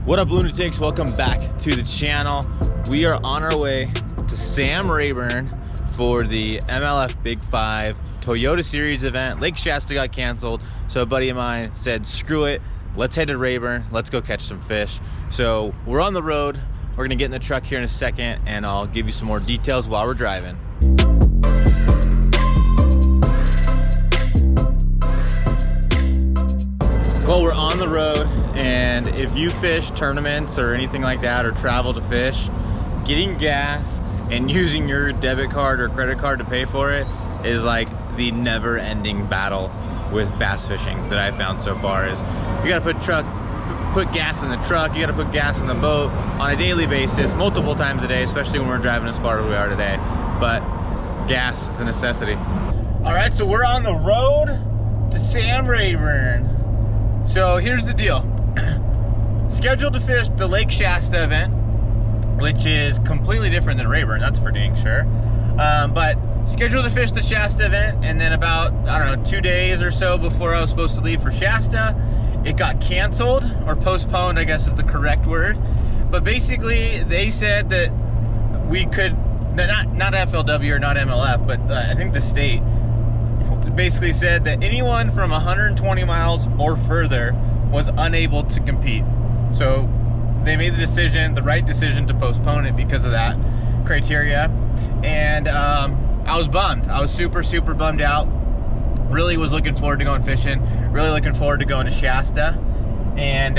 What up, lunatics? Welcome back to the channel. We are on our way to Sam Rayburn for the MLF BIG5 Toyota Series event. Lake Shasta got canceled, so a buddy of mine said, screw it, let's head to Rayburn, let's go catch some fish. So we're on the road. We're gonna get in the truck here in a second and I'll give you some more details while we're driving. Well, we're on the road, and if you fish tournaments or anything like that, or travel to fish, getting gas and using your debit card or credit card to pay for it is like the never-ending battle with bass fishing that I've found so far. Is you gotta put gas in the truck, you gotta put gas in the boat on a daily basis, multiple times a day, especially when we're driving as far as we are today. But gas, it's a necessity. All right, so we're on the road to Sam Rayburn. So here's the deal. Scheduled to fish the Lake Shasta event, which is completely different than Rayburn, that's for dang sure. But scheduled to fish the Shasta event, and then about, I don't know, 2 days or so before I was supposed to leave for Shasta, it got canceled, or postponed, I guess is the correct word. But basically, they said that we could, not FLW or not MLF, but I think the state basically said that anyone from 120 miles or further was unable to compete. So they made the decision, the right decision, to postpone it because of that criteria. And I was bummed. I was super bummed out. Really was looking forward to going fishing. Really looking forward to going to Shasta. And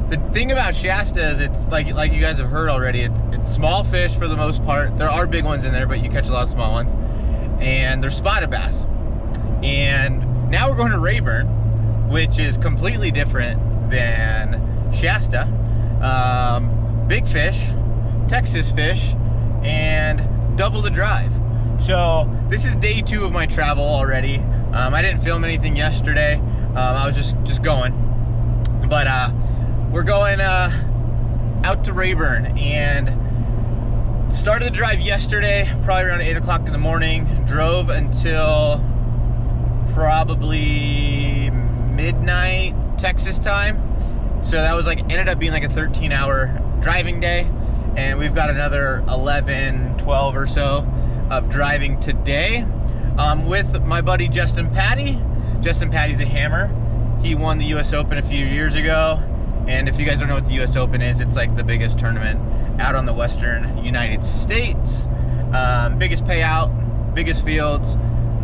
the thing about Shasta is it's like you guys have heard already, it's small fish for the most part. There are big ones in there, but you catch a lot of small ones. And they're spotted bass. And now we're going to Rayburn, which is completely different than Shasta. Big fish, Texas fish, and double the drive. So this is day 2 of my travel already. I didn't film anything yesterday. I was just going. But we're going out to Rayburn, and started the drive yesterday, probably around 8 o'clock in the morning. Drove until probably midnight Texas time. So that was like, ended up being like a 13-hour driving day. And we've got another 11, 12 or so of driving today with my buddy Justin Patty. Justin Patty's a hammer. He won the US Open a few years ago. And if you guys don't know what the US Open is, it's like the biggest tournament out on the Western United States. Biggest payout, biggest fields.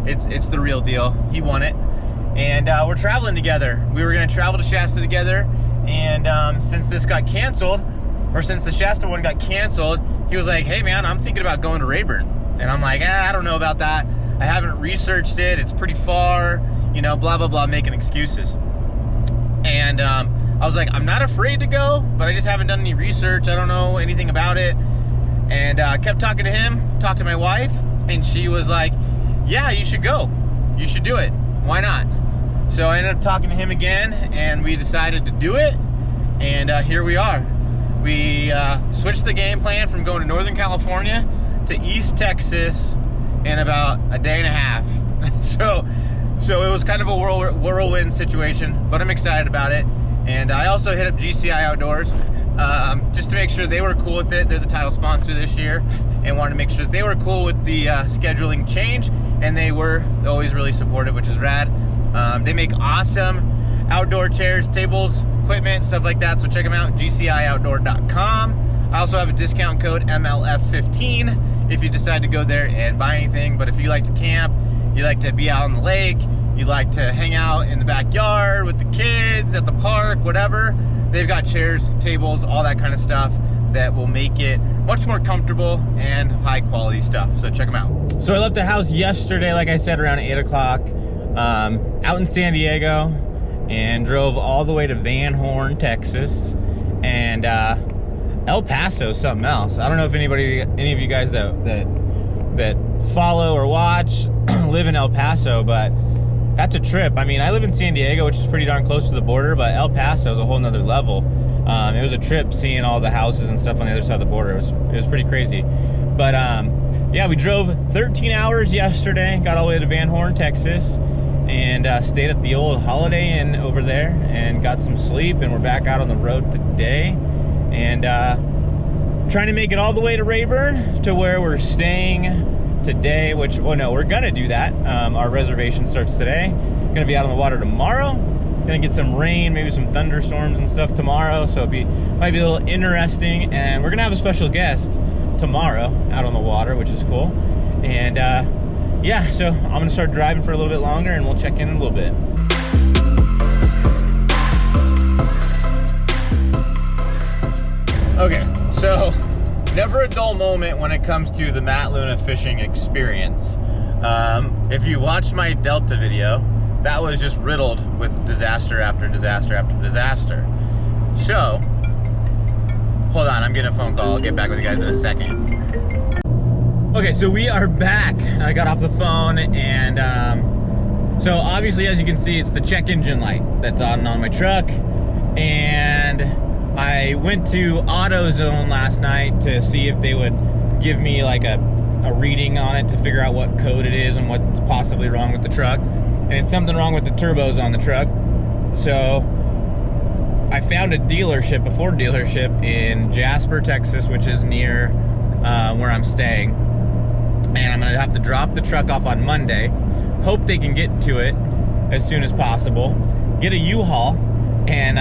It's the real deal. He won it. And we're traveling together. We were gonna travel to Shasta together. And since this got canceled, or since the Shasta one got canceled, he was like, hey man, I'm thinking about going to Rayburn. And I'm like, I don't know about that. I haven't researched it. It's pretty far, you know, blah, blah, blah, making excuses. And I was like, I'm not afraid to go, but I just haven't done any research. I don't know anything about it. And I kept talking to him, talked to my wife, and she was like, yeah, you should go. You should do it. Why not? So I ended up talking to him again, and we decided to do it. And here we are. We switched the game plan from going to Northern California to East Texas in about a day and a half. So it was kind of a whirlwind situation, but I'm excited about it. And I also hit up GCI Outdoors just to make sure they were cool with it. They're the title sponsor this year, and wanted to make sure they were cool with the scheduling change, and they were always really supportive, which is rad. They make awesome outdoor chairs, tables, equipment, stuff like that, so check them out, GCIOutdoor.com. I also have a discount code MLF15 if you decide to go there and buy anything. But if you like to camp, you like to be out on the lake, you like to hang out in the backyard with the kids, at the park, whatever, they've got chairs, tables, all that kind of stuff that will make it much more comfortable and high quality stuff. So check them out. So I left the house yesterday, like I said, around 8 o'clock, out in San Diego, and drove all the way to Van Horn, Texas. And El Paso is something else. I don't know if any of you guys that follow or watch live in El Paso, but that's a trip. I mean, I live in San Diego, which is pretty darn close to the border, but El Paso is a whole nother level. It was a trip seeing all the houses and stuff on the other side of the border. It was pretty crazy. But yeah, we drove 13 hours yesterday, got all the way to Van Horn, Texas, and stayed at the old Holiday Inn over there and got some sleep, and we're back out on the road today, and trying to make it all the way to Rayburn, to where we're staying today, which, well, no, we're gonna do that. Our reservation starts today. Gonna be out on the water tomorrow. Gonna get some rain, maybe some thunderstorms and stuff tomorrow, so might be a little interesting. And we're gonna have a special guest tomorrow out on the water, which is cool. And yeah, so I'm gonna start driving for a little bit longer, and we'll check in a little bit. Okay, so never a dull moment when it comes to the Matt Luna fishing experience. If you watched my Delta video, that was just riddled with disaster after disaster after disaster. So, hold on, I'm getting a phone call. I'll get back with you guys in a second. Okay, so we are back. I got off the phone, and so obviously, as you can see, it's the check engine light that's on my truck. And I went to AutoZone last night to see if they would give me like a reading on it to figure out what code it is and what's possibly wrong with the truck. And it's something wrong with the turbos on the truck. So I found a dealership, a Ford dealership in Jasper, Texas, which is near where I'm staying. And I'm gonna have to drop the truck off on Monday. Hope they can get to it as soon as possible. Get a U-Haul, and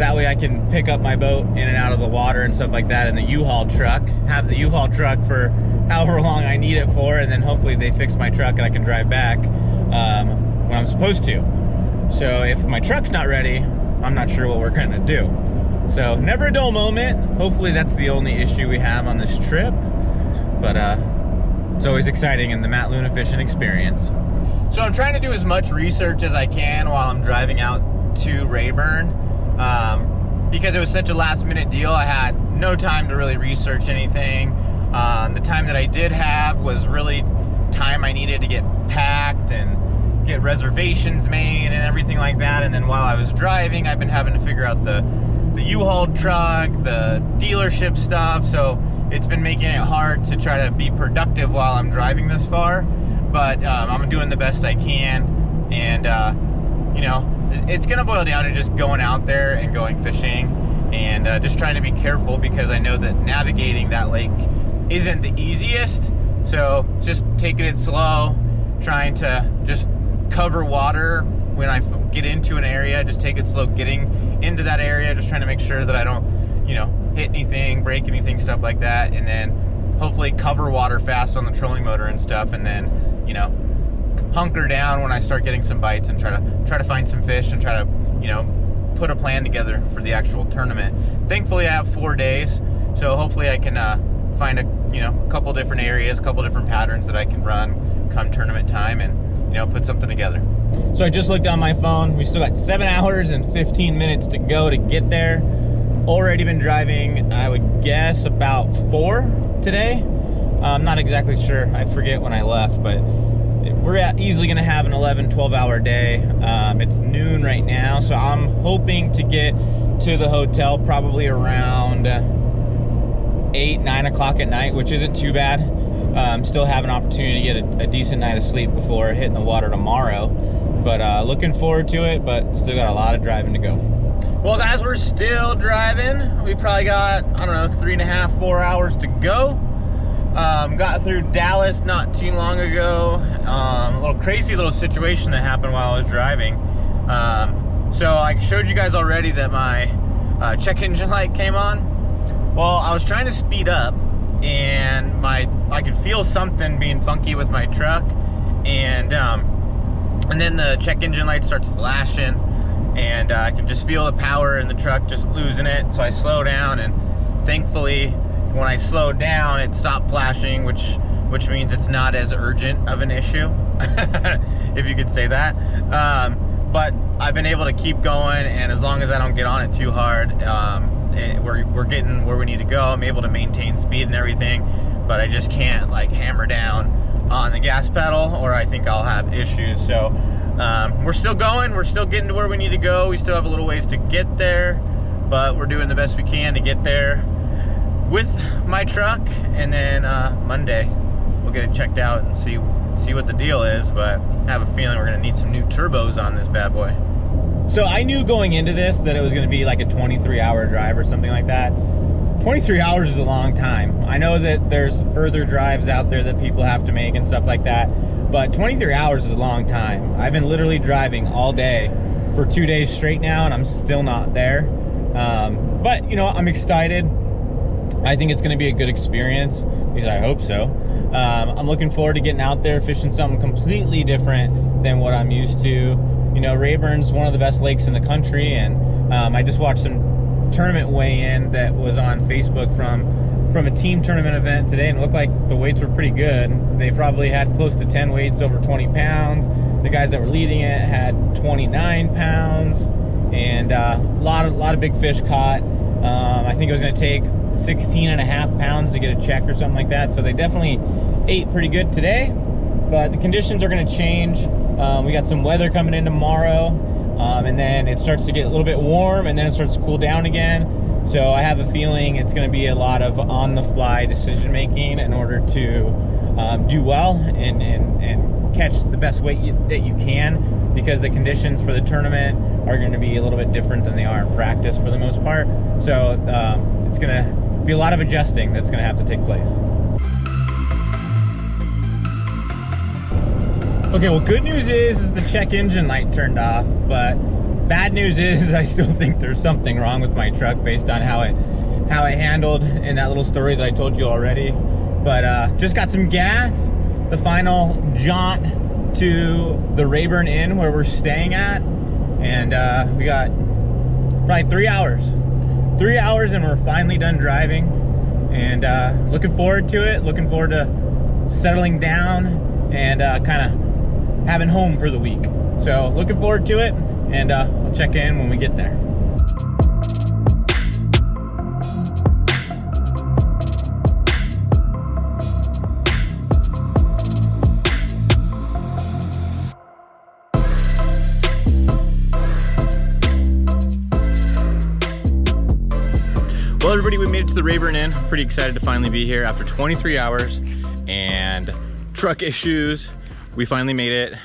that way I can pick up my boat in and out of the water and stuff like that in the U-Haul truck. Have the U-Haul truck for however long I need it for, and then hopefully they fix my truck and I can drive back when I'm supposed to. So if my truck's not ready, I'm not sure what we're gonna do. So never a dull moment. Hopefully that's the only issue we have on this trip. But it's always exciting in the Matt Luna fishing experience. So I'm trying to do as much research as I can while I'm driving out to Rayburn. Because it was such a last minute deal, I had no time to really research anything. The time that I did have was really time I needed to get packed and get reservations made and everything like that. And then while I was driving, I've been having to figure out the U-Haul truck, the dealership stuff. So it's been making it hard to try to be productive while I'm driving this far. But I'm doing the best I can. And, you know, it's gonna boil down to just going out there and going fishing and just trying to be careful, because I know that navigating that lake isn't the easiest. So just taking it slow, trying to just cover water when I get into an area, just take it slow getting into that area, just trying to make sure that I don't, you know, hit anything, break anything, stuff like that. And then hopefully cover water fast on the trolling motor and stuff, and then, you know, hunker down when I start getting some bites and try to find some fish and try to, you know, put a plan together for the actual tournament. Thankfully I have 4 days, so hopefully I can find a couple different areas, a couple different patterns that I can run come tournament time, and, you know, put something together. So I just looked on my phone. We still got 7 hours and 15 minutes to go to get there. Already been driving, I would guess, about 4 today. I'm not exactly sure. I forget when I left, but we're easily going to have an 11-12 hour day. It's noon right now, so I'm hoping to get to the hotel probably around 8-9 o'clock at night, which isn't too bad. Still have an opportunity to get a decent night of sleep before hitting the water tomorrow. But looking forward to it, but still got a lot of driving to go. Well, guys, we're still driving. We probably got, I don't know, 3.5, 4 hours to go. Got through Dallas not too long ago. A little crazy little situation that happened while I was driving. So I showed you guys already that my check engine light came on. Well, I was trying to speed up, and I could feel something being funky with my truck, and then the check engine light starts flashing, and I can just feel the power in the truck just losing it. So I slow down, and thankfully when I slowed down it stopped flashing, which means it's not as urgent of an issue, if you could say that. But I've been able to keep going, and as long as I don't get on it too hard, we're getting where we need to go. I'm able to maintain speed and everything, but I just can't like hammer down on the gas pedal, or I think I'll have issues. So we're still going, we're still getting to where we need to go. We still have a little ways to get there. but we're doing the best we can to get there with my truck, and then Monday we'll get it checked out and see what the deal is. But I have a feeling we're gonna need some new turbos on this bad boy. So I knew going into this that it was gonna be like a 23-hour drive or something like that. 23 hours is a long time. I know that there's further drives out there that people have to make and stuff like that, but 23 hours is a long time. I've been literally driving all day for 2 days straight now, and I'm still not there. But you know, I'm excited. I think it's gonna be a good experience, at least I hope so. I'm looking forward to getting out there, fishing something completely different than what I'm used to. You know, Rayburn's one of the best lakes in the country, and I just watched some tournament weigh-in that was on Facebook from a team tournament event today, and it looked like the weights were pretty good. They probably had close to 10 weights over 20 pounds. The guys that were leading it had 29 pounds, and a lot of big fish caught. I think it was going to take 16.5 pounds to get a check or something like that, so they definitely ate pretty good today. But the conditions are going to change. We got some weather coming in tomorrow, and then it starts to get a little bit warm, and then it starts to cool down again. So I have a feeling it's going to be a lot of on-the-fly decision making in order to do well and catch the best weight that you can, because the conditions for the tournament are going to be a little bit different than they are in practice for the most part. So it's going to be a lot of adjusting that's going to have to take place. Okay, well, good news is the check engine light turned off, but bad news is I still think there's something wrong with my truck based on how it handled in that little story that I told you already. But just got some gas, the final jaunt to the Rayburn Inn where we're staying at, and we got probably 3 hours. 3 hours and we're finally done driving, and looking forward to it, looking forward to settling down and kind of having home for the week. So looking forward to it, and I'll check in when we get there. Well, everybody, we made it to the Rayburn Inn. Pretty excited to finally be here after 23 hours and truck issues. We finally made it.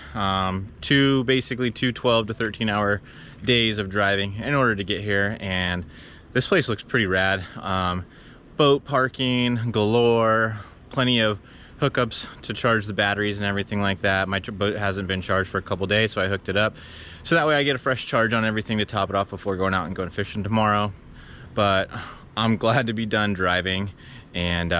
Basically two 12 to 13 hour days of driving in order to get here, and this place looks pretty rad. Boat parking galore, plenty of hookups to charge the batteries and everything like that. My boat hasn't been charged for a couple days, so I hooked it up. So that way I get a fresh charge on everything to top it off before going out and going fishing tomorrow. But I'm glad to be done driving, and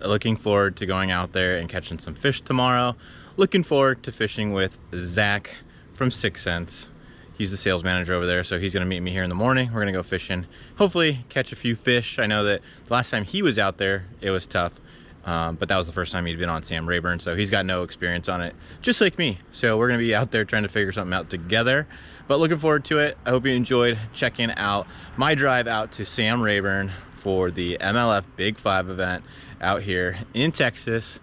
looking forward to going out there and catching some fish tomorrow. Looking forward to fishing with Zach from 6 Cents. He's the sales manager over there, so he's gonna meet me here in the morning. We're gonna go fishing, hopefully catch a few fish. I know that the last time he was out there, it was tough, but that was the first time he'd been on Sam Rayburn, so he's got no experience on it, just like me. So we're gonna be out there trying to figure something out together, but looking forward to it. I hope you enjoyed checking out my drive out to Sam Rayburn for the MLF BIG5 event out here in Texas.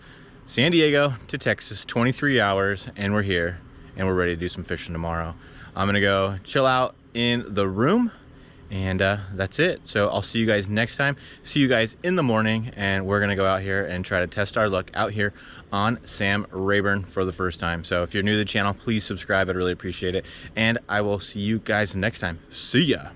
San Diego to Texas, 23 hours, and we're here, and we're ready to do some fishing tomorrow. I'm gonna go chill out in the room, and that's it. So I'll see you guys next time. See you guys in the morning, and we're gonna go out here and try to test our luck out here on Sam Rayburn for the first time. So if you're new to the channel, please subscribe. I'd really appreciate it, and I will see you guys next time. See ya.